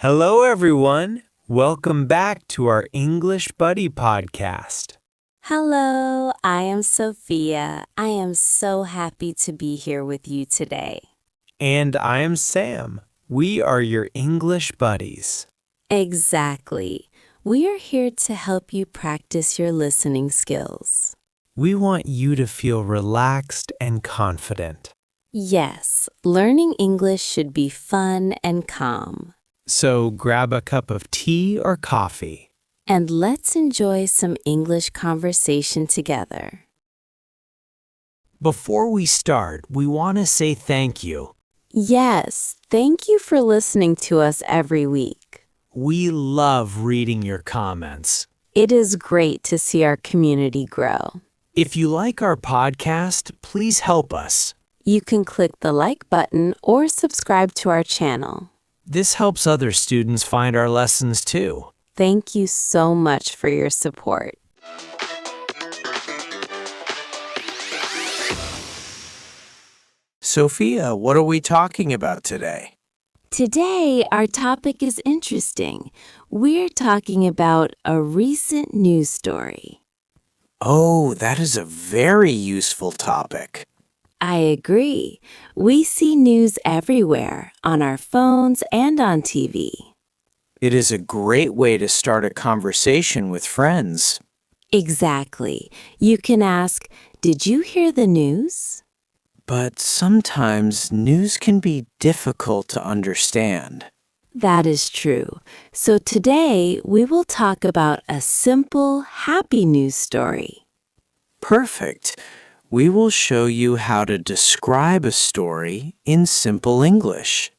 Hello, everyone. Welcome back to our English Buddy podcast. Hello, I am Sophia. I am so happy to be here with you today. And I am Sam. We are your English buddies. Exactly. We are here to help you practice your listening skills. We want you to feel relaxed and confident. Yes, learning English should be fun and calm. So grab a cup of tea or coffee. And let's enjoy some English conversation together. Before we start, we want to say thank you. Yes, thank you for listening to us every week. We love reading your comments. It is great to see our community grow. If you like our podcast, please help us. You can click the like button or subscribe to our channel. This helps other students find our lessons too. Thank you so much for your support. Sophia, what are we talking about today? Today, our topic is interesting. We're talking about a recent news story. Oh, that is a very useful topic. I agree. We see news everywhere, on our phones and on TV. It is a great way to start a conversation with friends. Exactly. You can ask, "Did you hear the news?" But sometimes news can be difficult to understand. That is true. So today, we will talk about a simple, happy news story. Perfect. We will show you how to describe a story in simple English.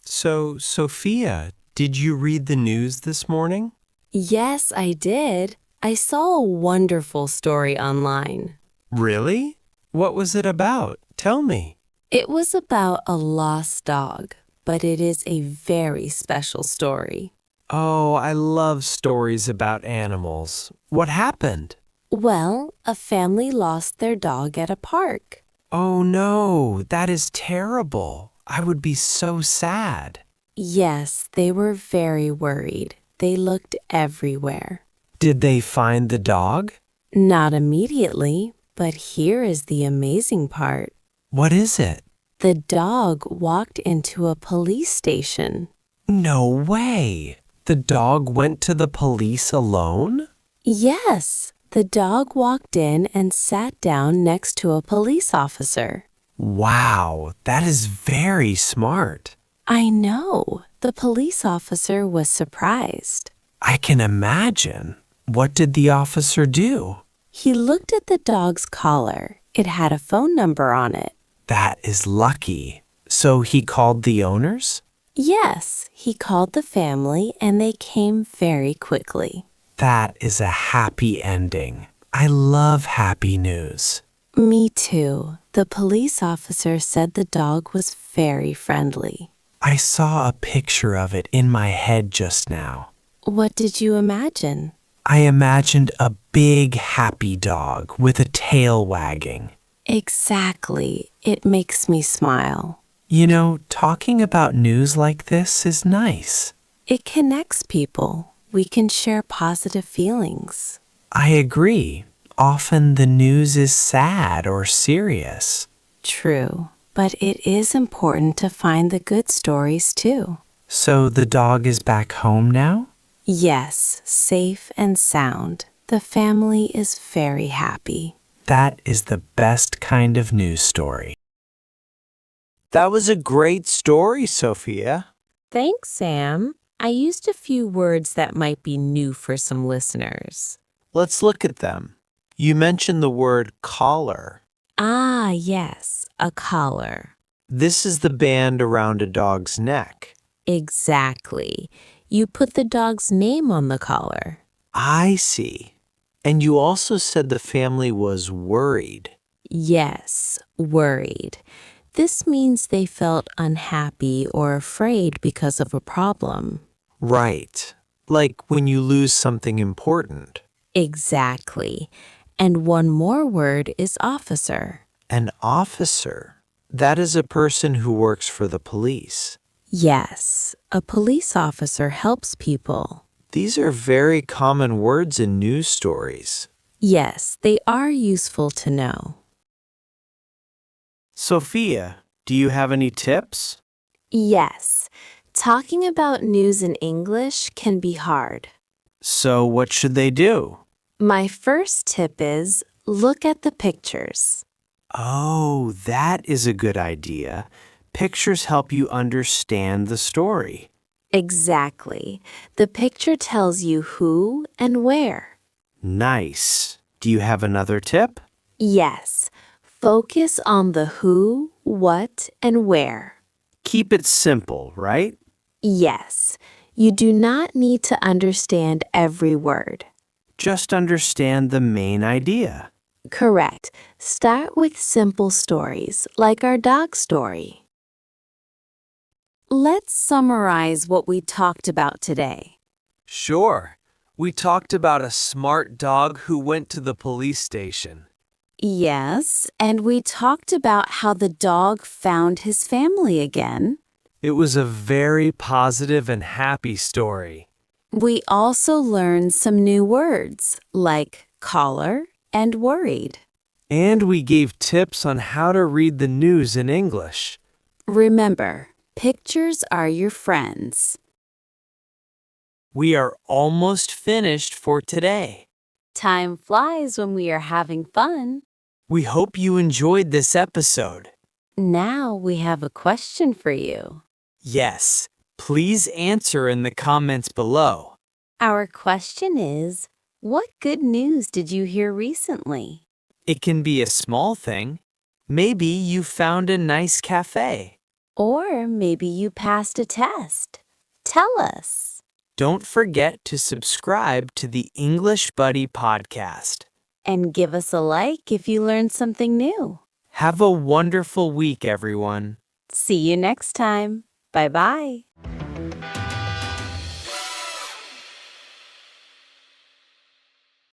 So, Sophia, did you read the news this morning? Yes, I did. I saw a wonderful story online. Really? What was it about? Tell me. It was about a lost dog, but it is a very special story. Oh, I love stories about animals. What happened? Well, a family lost their dog at a park. Oh no, that is terrible. I would be so sad. Yes, they were very worried. They looked everywhere. Did they find the dog? Not immediately, but here is the amazing part. What is it? The dog walked into a police station. No way. The dog went to the police alone? Yes, the dog walked in and sat down next to a police officer. Wow, that is very smart. I know. The police officer was surprised. I can imagine. What did the officer do? He looked at the dog's collar. It had a phone number on it. That is lucky. So he called the owners? Yes, he called the family and they came very quickly. That is a happy ending. I love happy news. Me too. The police officer said the dog was very friendly. I saw a picture of it in my head just now. What did you imagine? I imagined a big happy dog with a tail wagging. Exactly. It makes me smile. You know, talking about news like this is nice. It connects people. We can share positive feelings. I agree. Often the news is sad or serious. True, but it is important to find the good stories too. So the dog is back home now? Yes, safe and sound. The family is very happy. That is the best kind of news story. That was a great story, Sophia. Thanks, Sam. I used a few words that might be new for some listeners. Let's look at them. You mentioned the word collar. Ah, yes, a collar. This is the band around a dog's neck. Exactly. You put the dog's name on the collar. I see. And you also said the family was worried. Yes, worried. This means they felt unhappy or afraid because of a problem. Right. Like when you lose something important. Exactly. And one more word is officer. An officer. That is a person who works for the police. Yes, a police officer helps people. These are very common words in news stories. Yes, they are useful to know. Sophia, do you have any tips? Yes, talking about news in English can be hard. So what should they do? My first tip is look at the pictures. Oh, that is a good idea. Pictures help you understand the story. Exactly. The picture tells you who and where. Nice. Do you have another tip? Yes, focus on the who, what, and where. Keep it simple, right? Yes, you do not need to understand every word. Just understand the main idea. Correct. Start with simple stories, like our dog story. Let's summarize what we talked about today. Sure. We talked about a smart dog who went to the police station. Yes, and we talked about how the dog found his family again. It was a very positive and happy story. We also learned some new words, like collar and worried. And we gave tips on how to read the news in English. Remember, pictures are your friends. We are almost finished for today. Time flies when we are having fun. We hope you enjoyed this episode. Now we have a question for you. Yes, please answer in the comments below. Our question is, what good news did you hear recently? It can be a small thing. Maybe you found a nice cafe. Or maybe you passed a test. Tell us. Don't forget to subscribe to the English Buddy podcast. And give us a like if you learned something new. Have a wonderful week, everyone. See you next time. Bye-bye.